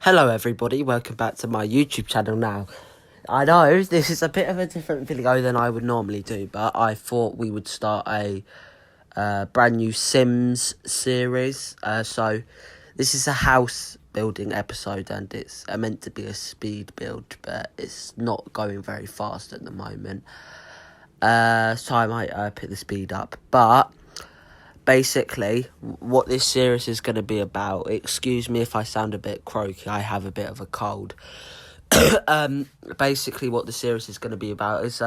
Hello everybody, welcome back to my YouTube channel now. I know this is a bit of a different video than I would normally do, but I thought we would start a brand new Sims series. So this is a house building episode and it's meant to be a speed build, but it's not going very fast at the moment. So I might pick the speed up, but basically, what this series is going to be about, excuse me if I sound a bit croaky, I have a bit of a cold. Basically, what the series is going to be about is,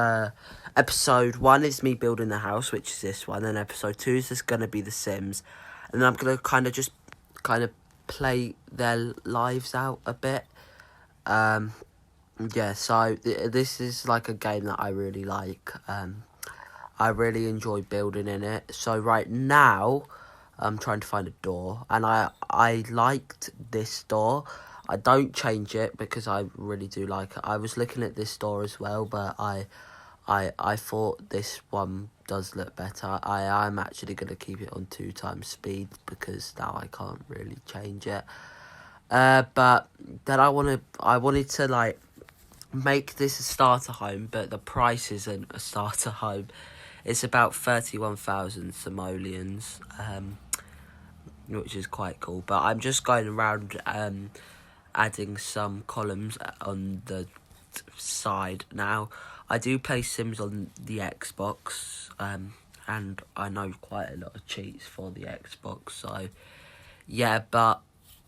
episode 1 is me building the house, which is this one, and episode 2 is just going to be the Sims, and then I'm going to kind of play their lives out a bit. Yeah, so this is like a game that I really like. I really enjoy building in it. So right now, I'm trying to find a door, and I liked this door. I don't change it because I really do like it. I was looking at this door as well, but I thought this one does look better. I'm actually going to keep it on 2 times speed because now I can't really change it. But then I wanted to like make this a starter home, but the price isn't a starter home. It's about 31,000 simoleons, which is quite cool. But I'm just going around adding some columns on the side now. I do play Sims on the Xbox, and I know quite a lot of cheats for the Xbox. So, yeah, but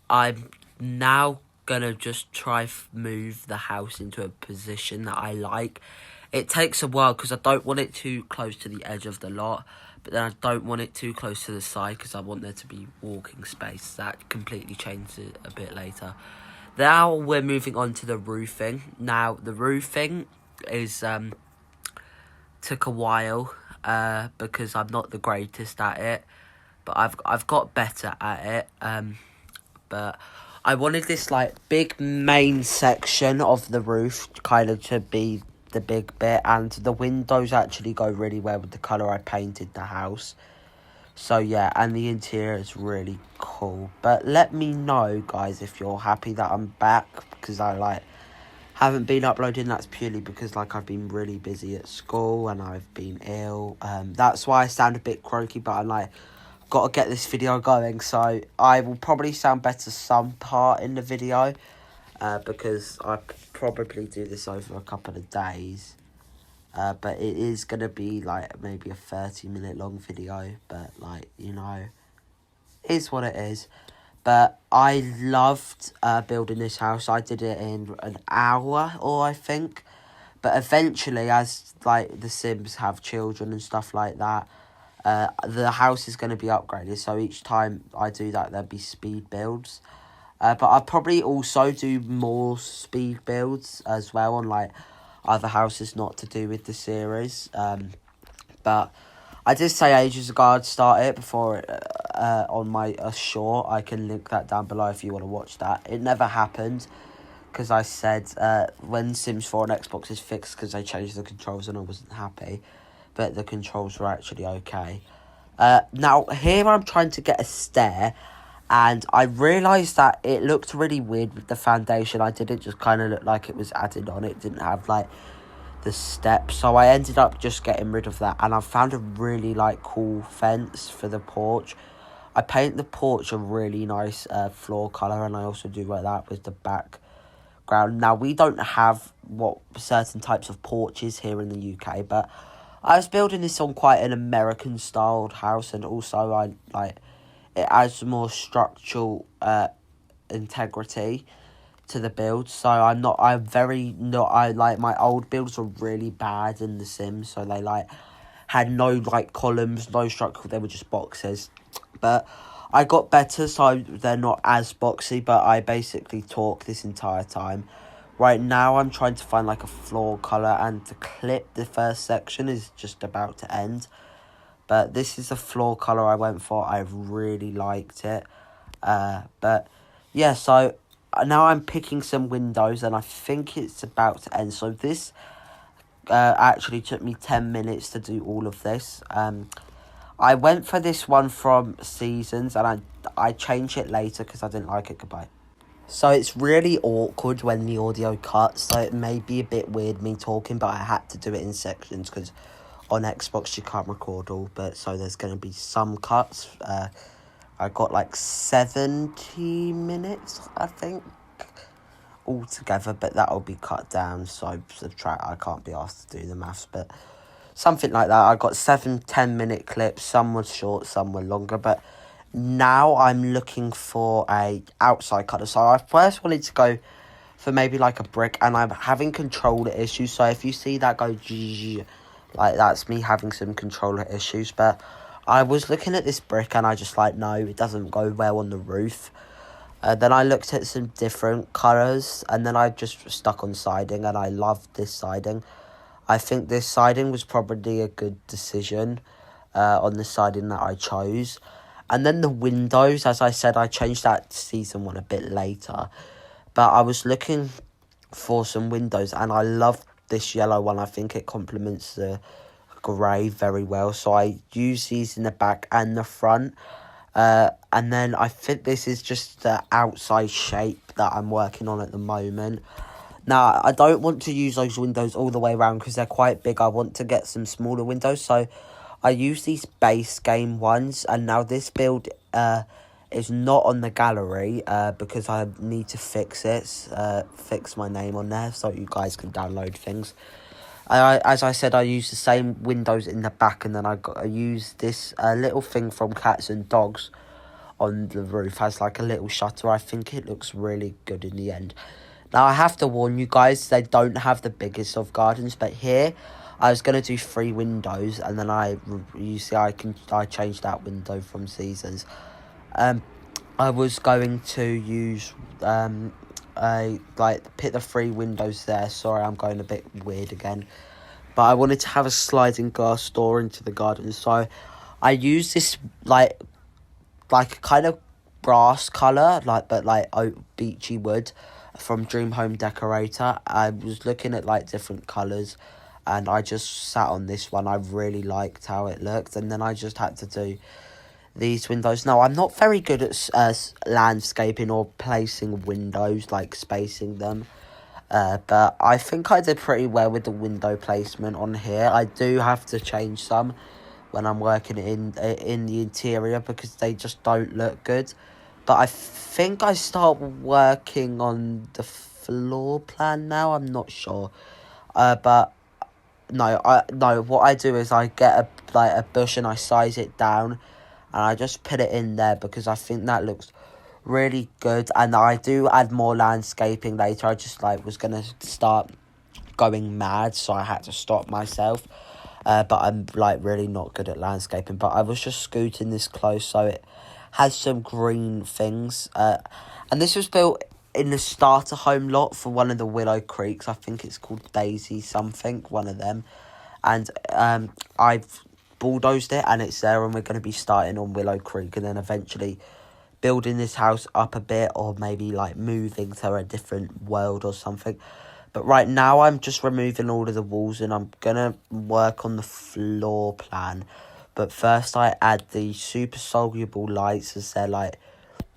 I'm now gonna just try move the house into a position that I like. It takes a while because I don't want it too close to the edge of the lot, but then I don't want it too close to the side because I want there to be walking space. That completely changes it a bit later. Now we're moving on to the roofing. Now the roofing is took a while because I'm not the greatest at it, but I've got better at it. But I wanted this like big main section of the roof kind of to be the big bit, and the windows actually go really well with the colour I painted the house. So yeah, and the interior is really cool. But let me know, guys, if you're happy that I'm back, because I haven't been uploading. That's purely because I've been really busy at school and I've been ill. That's why I sound a bit croaky, but I'm got to get this video going, so I will probably sound better some part in the video, because I probably do this over a couple of days, but it is going to be maybe a 30-minute long video, but is what it is. But I loved building this house. I did it in an hour, or I think, but eventually, as the Sims have children and stuff like that, the house is going to be upgraded, so each time I do that, there'll be speed builds. But I'll probably also do more speed builds as well on other houses not to do with the series. But I did say ages ago I'd start it before on my short. I can link that down below if you want to watch that. It never happened because I said when Sims 4 on Xbox is fixed because they changed the controls and I wasn't happy. But the controls were actually okay. Now, here I'm trying to get a stair, and I realised that it looked really weird with the foundation. I didn't just kind of look like it was added on. It didn't have, the steps. So I ended up just getting rid of that, and I found a really, cool fence for the porch. I paint the porch a really nice floor colour, and I also do like that with the background. Now, we don't have what certain types of porches here in the UK, but I was building this on quite an American-styled house, and also it adds more structural integrity to the build. So my old builds were really bad in The Sims, so they had no columns, no structure, they were just boxes. But I got better, so they're not as boxy, but I basically talk this entire time. Right now, I'm trying to find, a floor colour, and the clip, the first section, is just about to end. But this is the floor colour I went for. I really liked it. But, yeah, so now I'm picking some windows, and I think it's about to end. So this actually took me 10 minutes to do all of this. I went for this one from Seasons, and I changed it later because I didn't like it. Goodbye. So it's really awkward when the audio cuts, so it may be a bit weird me talking, but I had to do it in sections because on Xbox you can't record all, but so there's going to be some cuts. I got like 70 minutes, I think, altogether, but that'll be cut down, so subtract, I can't be asked to do the maths, but something like that. I got 7-10 minute clips, some were short, some were longer, but now I'm looking for a outside colour. So I first wanted to go for maybe like a brick, and I'm having controller issues, so if you see that go like that's me having some controller issues. But I was looking at this brick and I just like, no, it doesn't go well on the roof. Then I looked at some different colours, and then I just stuck on siding, and I loved this siding. I think this siding was probably a good decision on the siding that I chose. And then the windows, as I said, I changed that season one a bit later. But I was looking for some windows, and I love this yellow one. I think it complements the grey very well. So I use these in the back and the front. And then I think this is just the outside shape that I'm working on at the moment. Now, I don't want to use those windows all the way around because they're quite big. I want to get some smaller windows. So I use these base game ones. And now this build is not on the gallery because I need to fix it. Fix my name on there so you guys can download things. As I said, I use the same windows in the back. And then I use this little thing from Cats and Dogs on the roof. Has like a little shutter. I think it looks really good in the end. Now, I have to warn you guys, they don't have the biggest of gardens, but here, I was going to do 3 windows, and then you see, I changed that window from seasons. I was going to use, pick the 3 windows there. Sorry, I'm going a bit weird again. But I wanted to have a sliding glass door into the garden, so I used this, like kind of brass colour, but oak beachy wood, from Dream Home Decorator. I was looking at like different colours, and I just sat on this one. I really liked how it looked, and then I just had to do these windows. Now, I'm not very good at landscaping or placing windows, like spacing them, but I think I did pretty well with the window placement on here. I do have to change some when I'm working in the interior because they just don't look good. But I think I start working on the floor plan now. I'm not sure. But no, what I do is I get a bush and I size it down, and I just put it in there because I think that looks really good. And I do add more landscaping later. I just was gonna start going mad, so I had to stop myself. But I'm really not good at landscaping. But I was just scooting this close so it has some green things. And this was built in the starter home lot for one of the Willow Creeks. I think it's called Daisy something, one of them. And I've bulldozed it and it's there, and we're going to be starting on Willow Creek and then eventually building this house up a bit, or maybe moving to a different world or something. But right now I'm just removing all of the walls and I'm going to work on the floor plan. But first I add the super soluble lights, as they're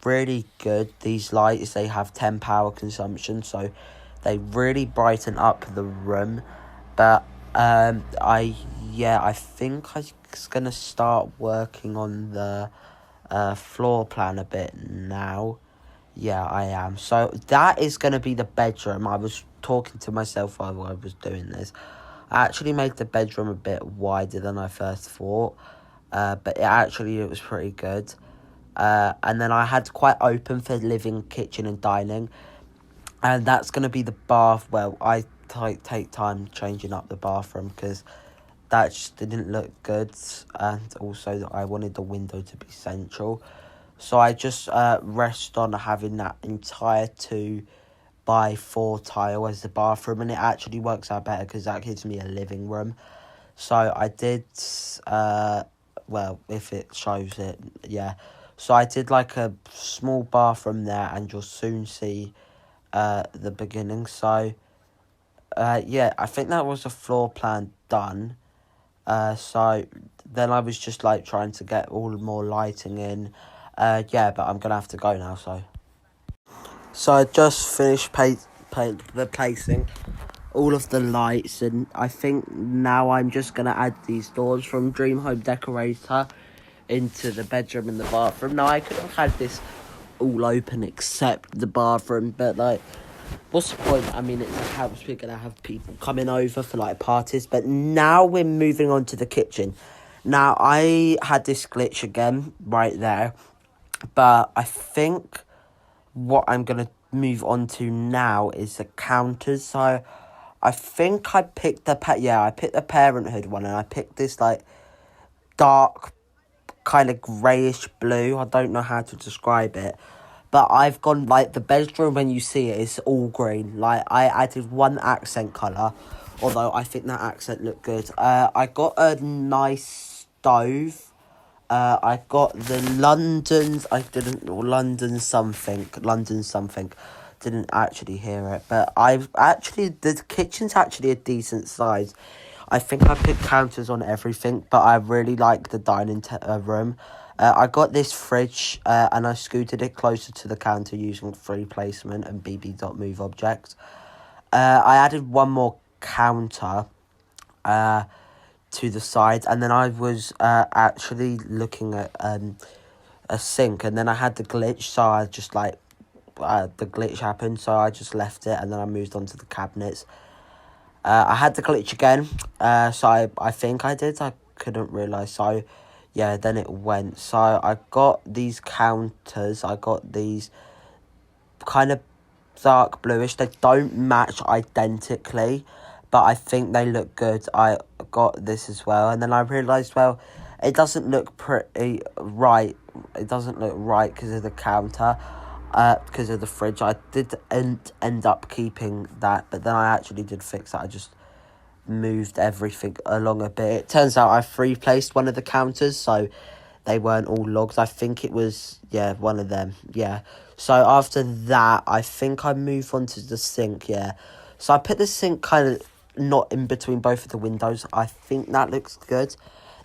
really good. These lights, they have 10 power consumption, so they really brighten up the room. But I think I'm going to start working on the floor plan a bit now. Yeah, I am. So that is going to be the bedroom. I was talking to myself while I was doing this. I actually made the bedroom a bit wider than I first thought. But it was pretty good. And then I had quite open for living, kitchen and dining. And that's going to be the bath. Well, I take time changing up the bathroom because that just didn't look good. And also I wanted the window to be central. So I just rest on having that entire 2x4 tile as the bathroom. And it actually works out better because that gives me a living room. So I did, if it shows it, yeah. So I did a small bathroom there, and you'll soon see the beginning. So, I think that was the floor plan done. So then I was just trying to get all more lighting in. But I'm going to have to go now, so. So I just finished replacing all of the lights, and I think now I'm just going to add these doors from Dream Home Decorator into the bedroom and the bathroom. Now, I could have had this all open except the bathroom, but like, what's the point? I mean, it's a house, we're going to have people coming over for like parties, but now we're moving on to the kitchen. Now, I had this glitch again right there, but I think what I'm going to move on to now is the counters. So I think I picked I picked the Parenthood one, and I picked this like dark kind of greyish blue. I don't know how to describe it, but I've gone like the bedroom when you see it is all green. Like I added one accent colour, although I think that accent looked good. I got a nice stove. I got the London something. Didn't actually hear it, but the kitchen's actually a decent size. I think I picked counters on everything, but I really like the dining room. I got this fridge, and I scooted it closer to the counter using free placement and bb.move objects. I added one more counter, to the side, and then I was actually looking at a sink, and then I had the glitch, so I just like the glitch happened, so I just left it, and then I moved on to the cabinets. I had the glitch again, so I think I did. I couldn't realise, so yeah, then it went. So I got these counters. I got these kind of dark bluish. They don't match identically, but I think they look good. I got this as well, and then I realised, well, it doesn't look pretty right. It doesn't look right because of the counter, because of the fridge. I did end up keeping that, but then I actually did fix that. I just moved everything along a bit. It turns out I free placed one of the counters, so they weren't all logs. I think it was, yeah, one of them, yeah. So after that, I think I moved on to the sink, yeah. So I put the sink kind of not in between both of the windows. I think that looks good.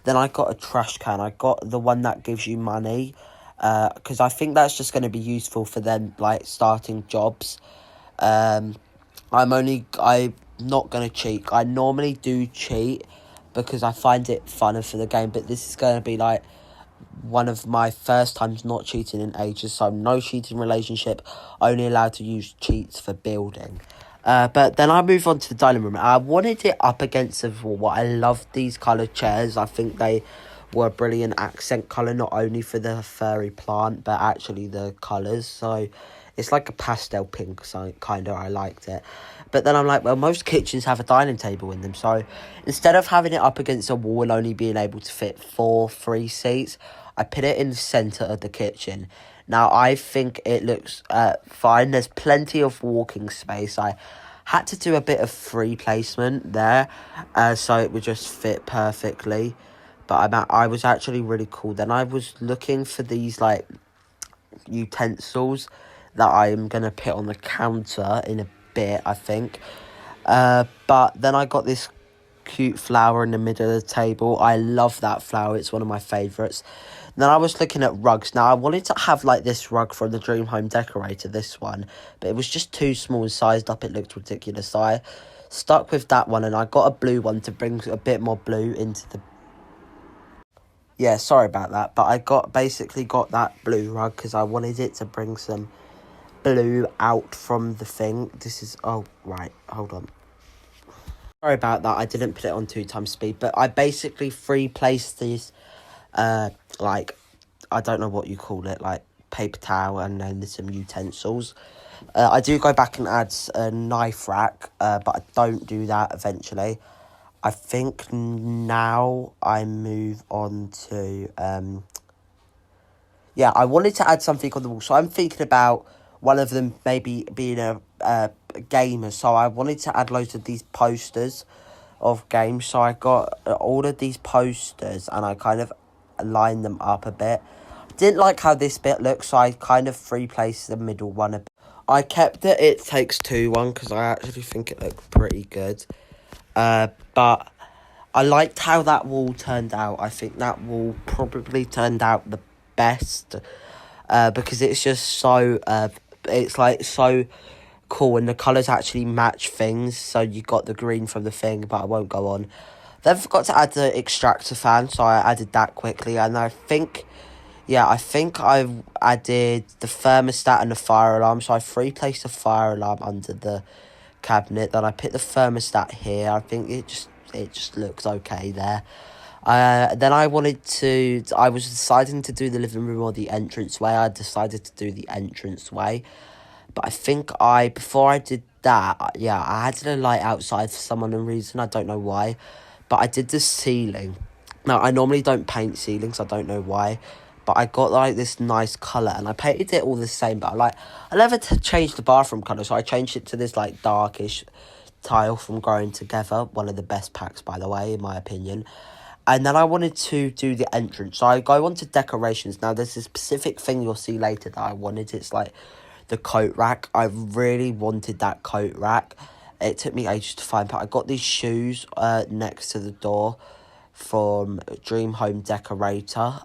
Then I got a trash can. I got the one that gives you money, because I think that's just going to be useful for them, like, starting jobs. I'm not going to cheat. I normally do cheat because I find it funner for the game, but this is going to be, like, one of my first times not cheating in ages, so no cheating relationship, only allowed to use cheats for building. But then I move on to the dining room. I wanted it up against the wall. I love these coloured chairs. I think they were a brilliant accent colour, not only for the furry plant, but actually the colours. So it's like a pastel pink, so kind of, I liked it. But then I'm like, well, most kitchens have a dining table in them. So instead of having it up against a wall and only being able to fit 4 free seats, I put it in the centre of the kitchen. Now, I think it looks fine. There's plenty of walking space. I had to do a bit of free placement there, so it would just fit perfectly. But I was actually really cool. Then I was looking for these, like, utensils that I'm going to put on the counter in a bit, I think. But then I got this cute flower in the middle of the table. I love that flower. It's one of my favourites. Then I was looking at rugs. Now, I wanted to have, like, this rug from the Dream Home Decorator, this one. But it was just too small and sized up. It looked ridiculous. So I stuck with that one. And I got a blue one to bring a bit more blue into the... Yeah, sorry about that. But I basically got that blue rug because I wanted it to bring some blue out from the thing. This is... Oh, right. Hold on. Sorry about that. I didn't put it on 2x speed. But I basically free placed these... like, I don't know what you call it, like paper towel, and then there's some utensils. I do go back and add a knife rack, but I don't do that eventually. I think now I move on to, yeah, I wanted to add something on the wall, so I'm thinking about one of them maybe being a gamer, so I wanted to add loads of these posters of games, so I got all of these posters, and I kind of line them up a bit. Didn't like how this bit looks, so I kind of free placed the middle one a bit. I kept the It Takes Two one because I actually think it looked pretty good. But I liked how that wall turned out. I think that wall probably turned out the best, because it's just so it's like so cool, and the colours actually match things. So you got the green from the thing, but I won't go on. Then I forgot to add the extractor fan, so I added that quickly. And I think I've added the thermostat and the fire alarm. So I've replaced the fire alarm under the cabinet. Then I put the thermostat here. I think it just looks okay there. Then I was deciding to do the living room or the entranceway. I decided to do the entranceway. But I think before I did that, I added a light outside for some unknown reason. I don't know why. But I did the ceiling. Now, I normally don't paint ceilings. I don't know why. But I got, like, this nice colour. And I painted it all the same. But, I never changed the bathroom colour. So I changed it to this, like, darkish tile from Growing Together. One of the best packs, by the way, in my opinion. And then I wanted to do the entrance. So I go on to decorations. Now, there's a specific thing you'll see later that I wanted. It's, like, the coat rack. I really wanted that coat rack. It took me ages to find, but I got these shoes next to the door from Dream Home Decorator.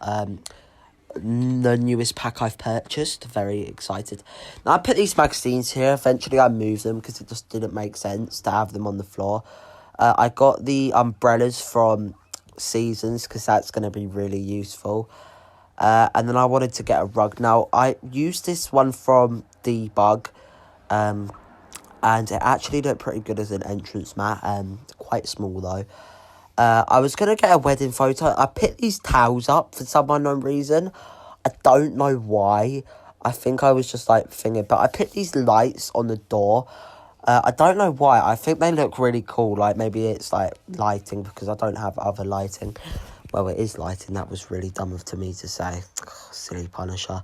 The newest pack I've purchased. Very excited. Now I put these magazines here. Eventually I moved them because it just didn't make sense to have them on the floor. I got the umbrellas from Seasons because that's going to be really useful. And then I wanted to get a rug. Now I used this one from Debug. And it actually looked pretty good as an entrance mat. Quite small though. I was going to get a wedding photo. I picked these towels up for some unknown reason. I don't know why. I think I was just like thinking. But I picked these lights on the door. I don't know why. I think they look really cool. Like maybe it's like lighting because I don't have other lighting. Well, it is lighting. That was really dumb of me to say. Silly Punisher.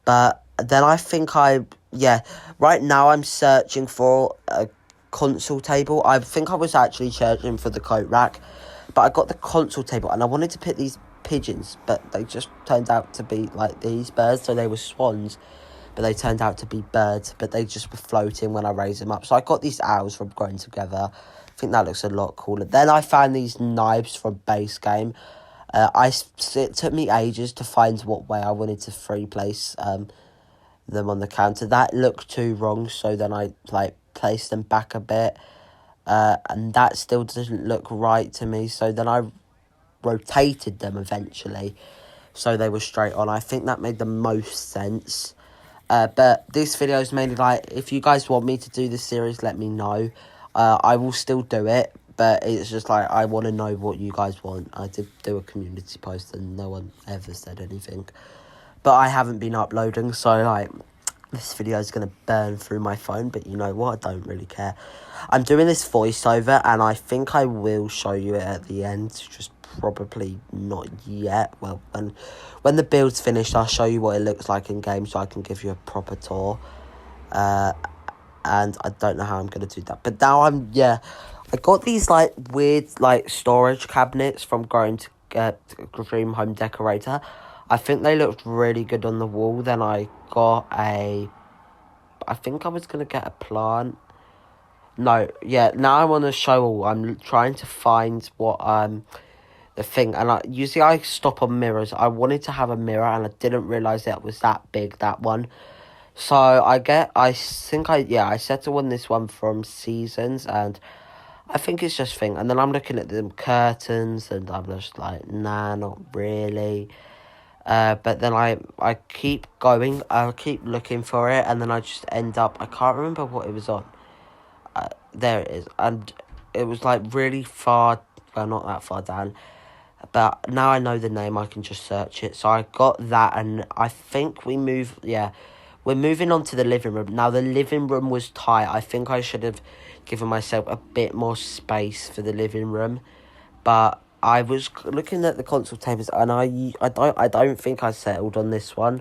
But then I think right now I'm searching for a console table. I think I was actually searching for the coat rack. But I got the console table and I wanted to pick these pigeons. But they just turned out to be like these birds. So they were swans. But they turned out to be birds. But they just were floating when I raised them up. So I got these owls from Growing Together. I think that looks a lot cooler. Then I found these knives from Base Game. It took me ages to find what way I wanted to free place them on the counter. That looked too wrong, so then I placed them back a bit, and that still doesn't look right to me. So then I rotated them eventually, so they were straight on. I think that made the most sense. But this video is mainly if you guys want me to do this series, let me know. I will still do it. But it's just I want to know what you guys want. I did do a community post and no one ever said anything. But I haven't been uploading, so this video is going to burn through my phone. But you know what? I don't really care. I'm doing this voiceover and I think I will show you it at the end. Just probably not yet. Well, when the build's finished, I'll show you what it looks like in game so I can give you a proper tour. And I don't know how I'm going to do that. But now I got these weird storage cabinets from Dream Home Decorator. I think they looked really good on the wall. Then I got I think I was going to get a plant. No, yeah, now I'm on a show. I'm trying to find what the thing. And usually I stop on mirrors. I wanted to have a mirror and I didn't realise it was that big, that one. So I settle on this one from Seasons and I think it's just thing. And then I'm looking at the curtains and I'm just nah, not really. But then I keep going. I keep looking for it. And then I just end up, I can't remember what it was on. There it is. And it was really far, well, not that far down. But now I know the name, I can just search it. So I got that and I think we're moving on to the living room. Now, the living room was tight. I think I should have given myself a bit more space for the living room. But I was looking at the console tables, and I don't think I settled on this one.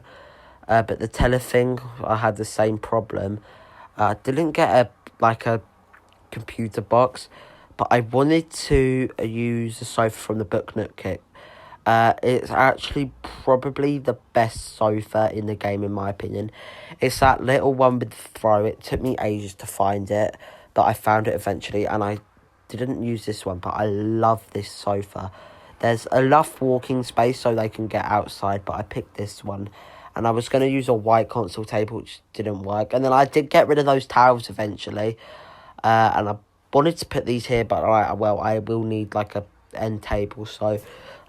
But the telething, I had the same problem. I didn't get a computer box, but I wanted to use the sofa from the Book Nook kit. It's actually probably the best sofa in the game, in my opinion. It's that little one with the throw. It took me ages to find it, but I found it eventually, and I didn't use this one, but I love this sofa. There's enough walking space so they can get outside, but I picked this one, And I was going to use a white console table, which didn't work. And then I did get rid of those towels eventually. And I wanted to put these here, but I will need like a end table. So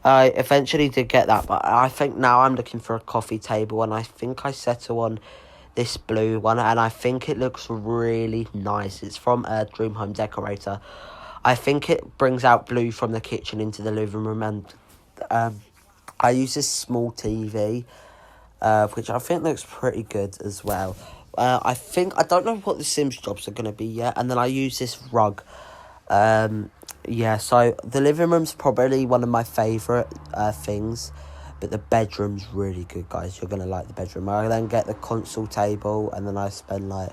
I eventually did get that. But I think now I'm looking for a coffee table. And I think I settle on this blue one. And I think it looks really nice. It's from Dream Home Decorator. I think it brings out blue from the kitchen into the living room. And I use this small TV, which I think looks pretty good as well. I don't know what the Sims jobs are going to be yet. And then I use this rug. Yeah, so the living room's probably one of my favourite things. But the bedroom's really good, guys. You're going to like the bedroom. I then get the console table. And then I spend, like,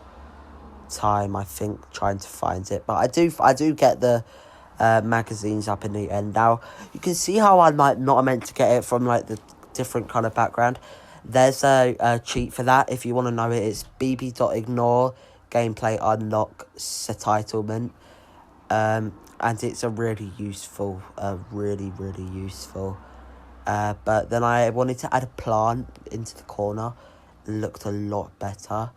time, I think, trying to find it. But I do get the magazines up in the end. Now, you can see how I might not meant to get it from, like, the different kind of background. There's a cheat for that. If you want to know it, it's bb.ignore gameplay unlock setitlement. And it's a really useful, really useful. But then I wanted to add a plant into the corner. It looked a lot better.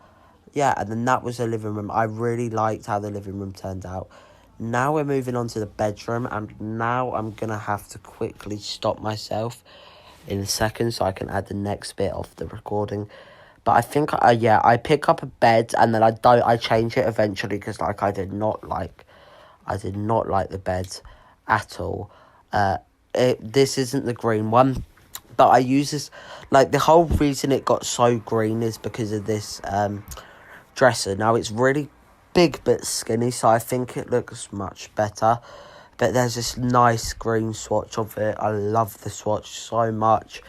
Yeah, and then that was the living room. I really liked how the living room turned out. Now we're moving on to the bedroom, and now I'm going to have to quickly stop myself in a second so I can add the next bit of the recording. But I think, I pick up a bed, and then I change it eventually, because, like, I did not like the bed at all. This isn't the green one, but I use this, like, the whole reason it got so green is because of this dresser. Now, it's really big but skinny, so I think it looks much better. But there's this nice green swatch of it. I love the swatch so much.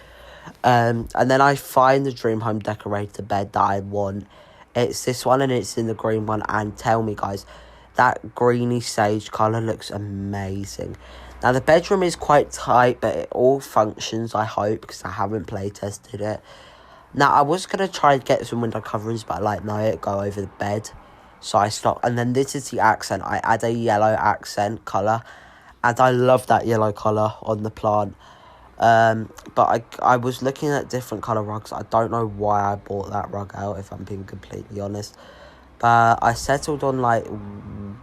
And then I find the Dream Home Decorator bed that I want. It's this one, and it's in the green one. And tell me, guys, that greeny sage colour looks amazing. Now, the bedroom is quite tight, but it all functions, I hope, because I haven't play tested it. Now, I was going to try and get some window coverings, but no, it'd go over the bed. So I stopped. And then this is the accent. I add a yellow accent colour. And I love that yellow colour on the plant. But I was looking at different colour rugs. I don't know why I bought that rug out, if I'm being completely honest. But I settled on, like,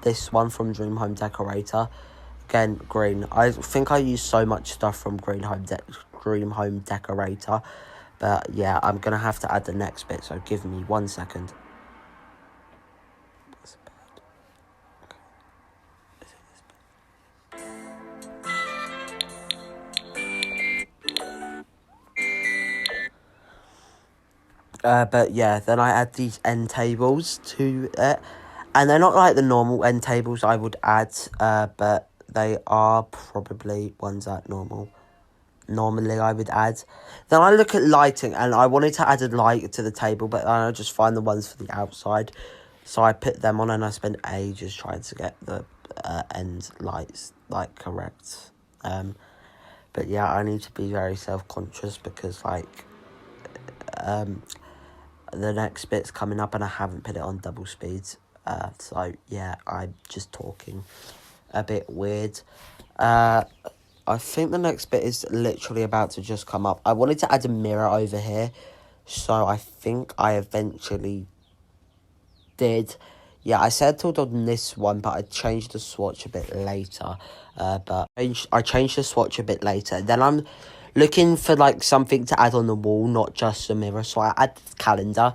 this one from Dream Home Decorator. Again, green. I think I use so much stuff from Dream Home Decorator. But yeah, I'm going to have to add the next bit, so give me 1 second. But yeah, then I add these end tables to it. And they're not like the normal end tables I would add, but they are probably ones that normally I would add. Then I look at lighting, and I wanted to add a light to the table, but I just find the ones for the outside. So I put them on, and I spent ages trying to get the end lights, like, correct. But yeah, I need to be very self-conscious, because, like, the next bit's coming up, and I haven't put it on double speeds. So yeah, I'm just talking a bit weird. I think the next bit is literally about to just come up. I wanted to add a mirror over here, so I think I eventually did. Yeah, I settled on this one, but I changed the swatch a bit later. I changed the swatch a bit later. Then I'm looking for, like, something to add on the wall, not just a mirror. So I add this calendar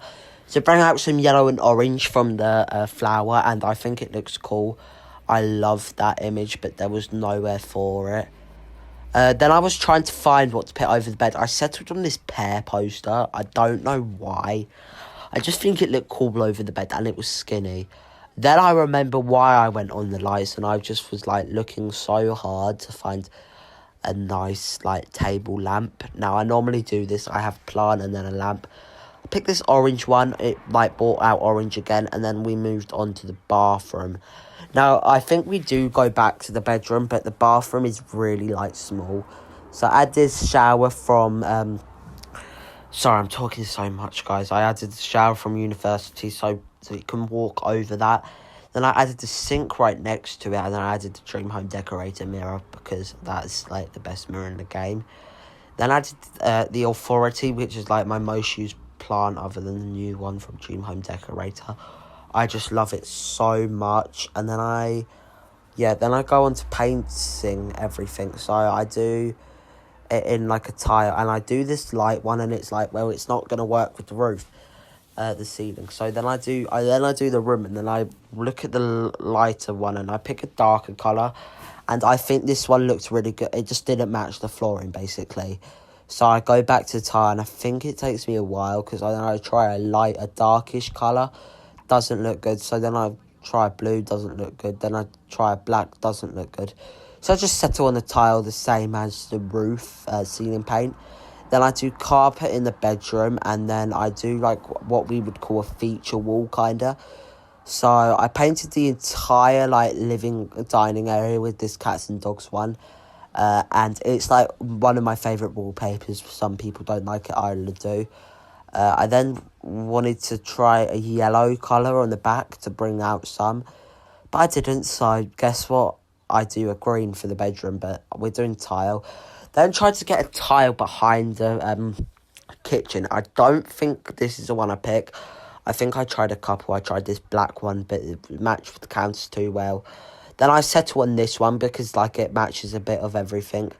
to bring out some yellow and orange from the flower, and I think it looks cool. I love that image, but there was nowhere for it. Then I was trying to find what to put over the bed. I settled on this pear poster. I don't know why. I just think it looked cool over the bed, and it was skinny. Then I remember why I went on the lights, and I just was, like, looking so hard to find a nice, like, table lamp. Now, I normally do this. I have a plant and then a lamp. I picked this orange one. It, like, brought out orange again, and then we moved on to the bathroom. Now, I think we do go back to the bedroom, but the bathroom is really, like, small. So I add this shower from, sorry, I'm talking so much, guys. I added the shower from university so you can walk over that. Then I added the sink right next to it, and then I added the Dream Home Decorator mirror, because that's, like, the best mirror in the game. Then I did the Authority, which is like my most used plant other than the new one from Dream Home Decorator. I just love it so much. And then I go on to painting everything. So I do it in like a tile, and I do this light one, and it's like, well, it's not going to work with the roof, the ceiling. So then I do the room, and then I look at the lighter one, and I pick a darker colour. And I think this one looks really good. It just didn't match the flooring, basically. So I go back to tile, and I think it takes me a while, because I try a darkish colour. Doesn't look good. So then I try blue, doesn't look good. Then I try black, doesn't look good. So I just settle on the tile the same as the roof, ceiling paint. Then I do carpet in the bedroom, and then I do like what we would call a feature wall, kinda. So I painted the entire like dining area with this cats and dogs one. And it's like one of my favourite wallpapers. Some people don't like it, I do. I then wanted to try a yellow colour on the back to bring out some, but I didn't, so guess what? I do a green for the bedroom, but we're doing tile. Then tried to get a tile behind the kitchen. I don't think this is the one I pick. I think I tried a couple. I tried this black one, but it matched with the counters too well. Then I settle on this one because like it matches a bit of everything.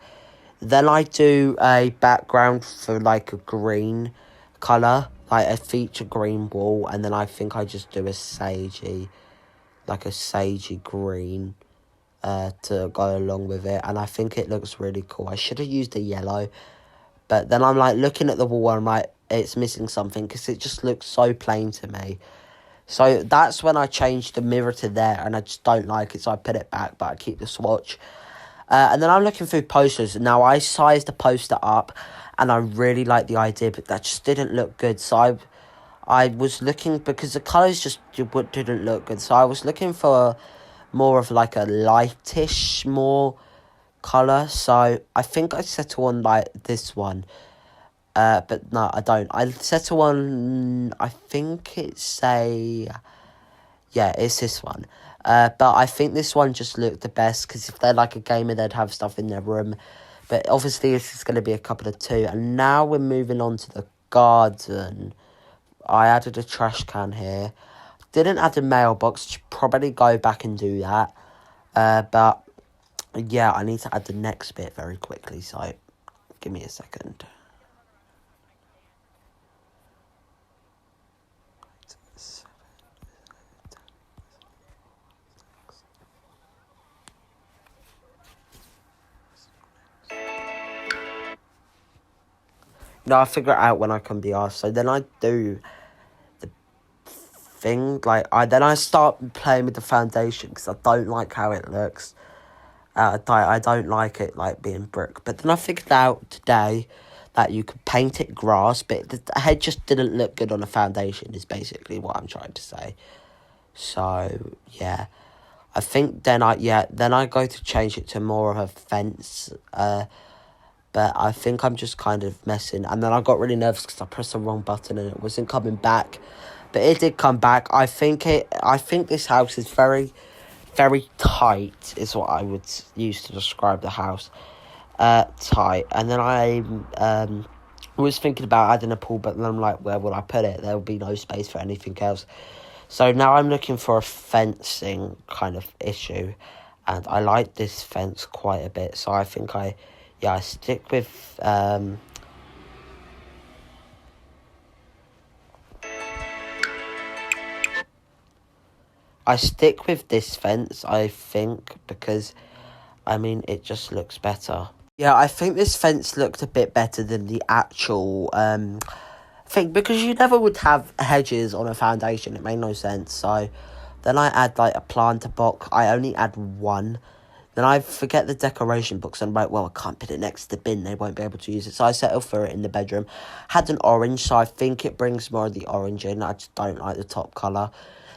Then I do a background for like a green colour, like a feature green wall, and then I think I just do a sagey green to go along with it, and I think it looks really cool. I should have used a yellow, but then I'm like looking at the wall, and I'm like, it's missing something because it just looks so plain to me. So that's when I changed the mirror to there, and I just don't like it, so I put it back, but I keep the swatch. And then I'm looking through posters. Now, I sized the poster up, and I really like the idea, but that just didn't look good. So I was looking, because the colours just didn't look good. So I was looking for more of like a lightish, more colour. So I think I settle on like this one. But no, I don't. I settle on, I think it's it's this one. But I think this one just looked the best, because if they're like a gamer, they'd have stuff in their room. But obviously, this is going to be a couple of two. And now we're moving on to the garden. I added a trash can here. Didn't add a mailbox. Should probably go back and do that. But yeah, I need to add the next bit very quickly. So give me a second. No, I figure it out when I can be asked. So then I do the thing, like, I start playing with the foundation, because I don't like how it looks. I don't like it, like, being brick. But then I figured out today that you could paint it grass, but the head just didn't look good on a foundation, is basically what I'm trying to say. So, yeah. I think then I go to change it to more of a fence, but I think I'm just kind of messing. And then I got really nervous because I pressed the wrong button and it wasn't coming back. But it did come back. I think this house is very, very tight, is what I would use to describe the house. Tight. And then I was thinking about adding a pool, but then I'm like, where will I put it? There will be no space for anything else. So now I'm looking for a fencing kind of issue. And I like this fence quite a bit. So I think I stick with this fence, I think, because I mean it just looks better. Yeah, I think this fence looked a bit better than the actual thing, because you never would have hedges on a foundation. It made no sense. So then I add like a planter box. I only add one. Then I forget the decoration books. I'm like, well, I can't put it next to the bin. They won't be able to use it. So I settled for it in the bedroom. Had an orange, so I think it brings more of the orange in. I just don't like the top colour.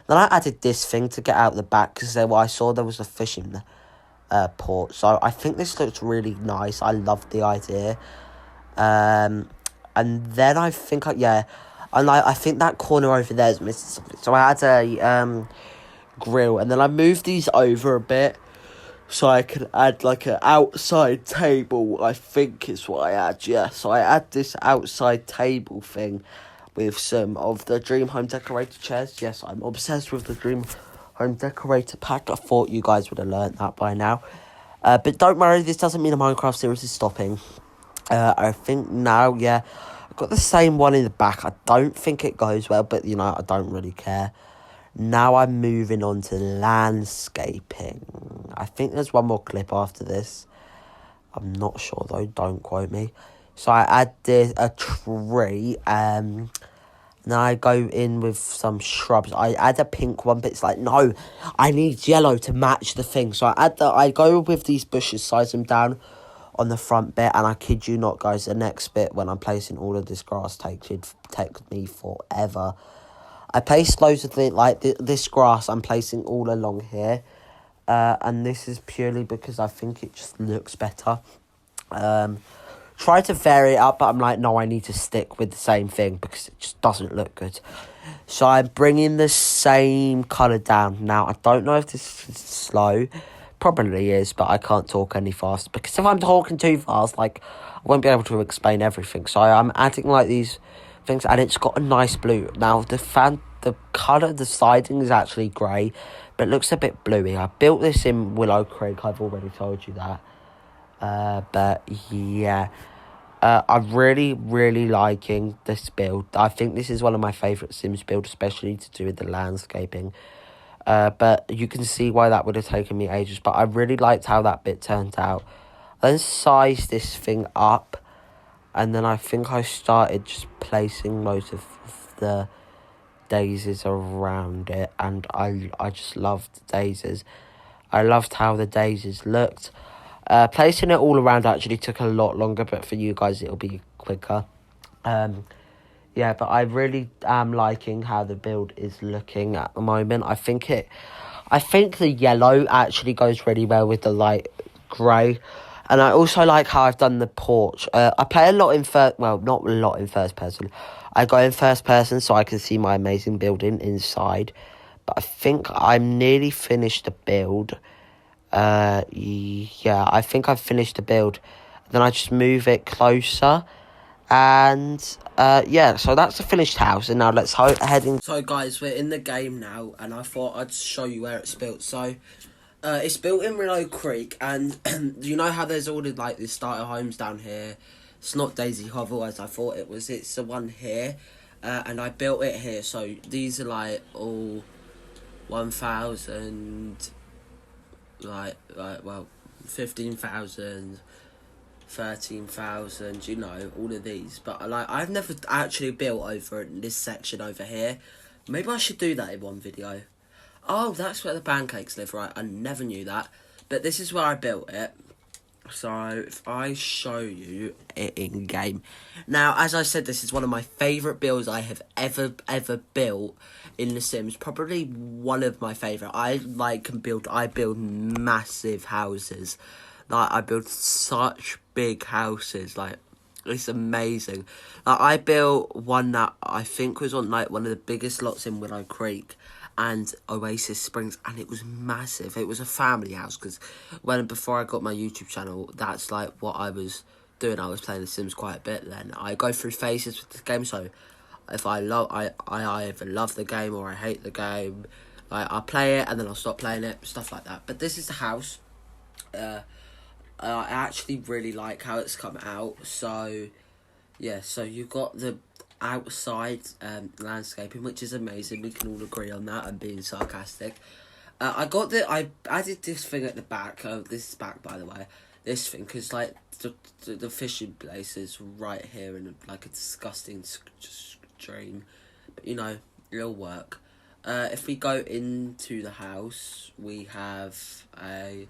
Then I added this thing to get out the back, because I saw there was a fishing port. So I think this looks really nice. I love the idea. And then I think, I think that corner over there is missing something. So I had a grill, and then I moved these over a bit. So I can add like an outside table, I think is what I add, yeah. So I add this outside table thing with some of the Dream Home Decorator chairs. Yes, I'm obsessed with the Dream Home Decorator pack. I thought you guys would have learnt that by now. But don't worry, this doesn't mean the Minecraft series is stopping. I think now, yeah, I've got the same one in the back. I don't think it goes well, but, you know, I don't really care. Now I'm moving on to landscaping. I think there's one more clip after this. I'm not sure, though. Don't quote me. So I add a tree, then I go in with some shrubs. I add a pink one, but it's like, no, I need yellow to match the thing. So I go with these bushes, size them down on the front bit, and I kid you not, guys, the next bit when I'm placing all of this grass takes me forever. I placed loads of things, like this grass I'm placing all along here, and this is purely because I think it just looks better. Try to vary it up, but I'm like, no, I need to stick with the same thing because it just doesn't look good. So I'm bringing the same colour down. Now, I don't know if this is slow. Probably is, but I can't talk any faster because if I'm talking too fast, like, I won't be able to explain everything. So I'm adding like these things, and it's got a nice blue. Now, the colour, the siding is actually grey, but it looks a bit bluey. I built this in Willow Creek, I've already told you that. But yeah, I'm really, really liking this build. I think this is one of my favourite Sims builds, especially to do with the landscaping. But you can see why that would have taken me ages. But I really liked how that bit turned out. I then sized this thing up, and then I think I started just placing most of the daisies around it, and I just loved the daisies. I loved how the daisies looked. Placing it all around actually took a lot longer, but for you guys it'll be quicker. Yeah, but I really am liking how the build is looking at the moment. I think the yellow actually goes really well with the light grey. And I also like how I've done the porch. I play a lot in not a lot in first person. I go in first person so I can see my amazing building inside. But I think I'm nearly finished the build. Yeah, I think I've finished the build. Then I just move it closer. And, yeah, so that's the finished house. And now let's head in. So, guys, we're in the game now. And I thought I'd show you where it's built. So, it's built in Willow Creek. And you know how there's all the, like, the starter homes down here? It's not Daisy Hovel as I thought it was. It's the one here. And I built it here. So, these are, like, all 1,000... well, 15,000, 13,000, you know, all of these. But, like, I've never actually built over in this section over here. Maybe I should do that in one video. Oh, that's where the pancakes live, right? I never knew that. But this is where I built it. So, if I show you it in game. Now, as I said, this is one of my favourite builds I have ever built in The Sims. Probably one of my favourite. I build massive houses. Like, I build such big houses. Like, it's amazing. Like, I built one that I think was on, like, one of the biggest lots in Willow Creek and Oasis Springs, and it was massive. It was a family house, because before I got my YouTube channel, that's like what I was doing. I was playing The Sims quite a bit then. I go through phases with this game, so if I either love the game or I hate the game. Like, I'll play it and then I'll stop playing it, stuff like that. But this is the house. I actually really like how it's come out. So yeah, so you've got the outside landscaping, which is amazing. We can all agree on that. I'm being sarcastic. I added this thing at the back. This is back, by the way. This thing, because like the fishing place is right here in like a disgusting stream, but you know, it'll work. If we go into the house, we have a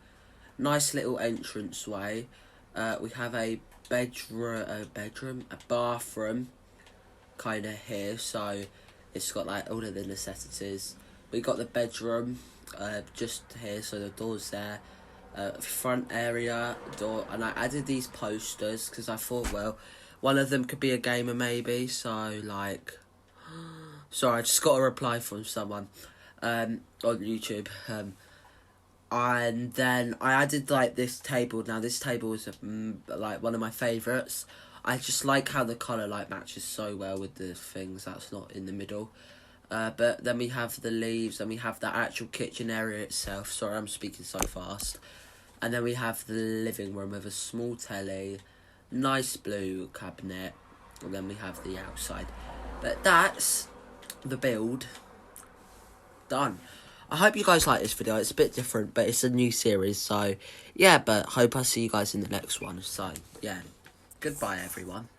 nice little entranceway. We have a bathroom kind of here, so it's got like all of the necessities. We got the bedroom just here, so the door's there. Front area, door, and I added these posters because I thought, well, one of them could be a gamer maybe, so like, sorry, I just got a reply from someone on YouTube. And then I added like this table. Now this table is like one of my favourites. I just like how the colour like matches so well with the things that's not in the middle. But then we have the leaves, and we have the actual kitchen area itself. Sorry, I'm speaking so fast. And then we have the living room with a small telly, nice blue cabinet, and then we have the outside. But that's the build done. I hope you guys like this video. It's a bit different, but it's a new series, so yeah, but hope I see you guys in the next one. So yeah, goodbye everyone.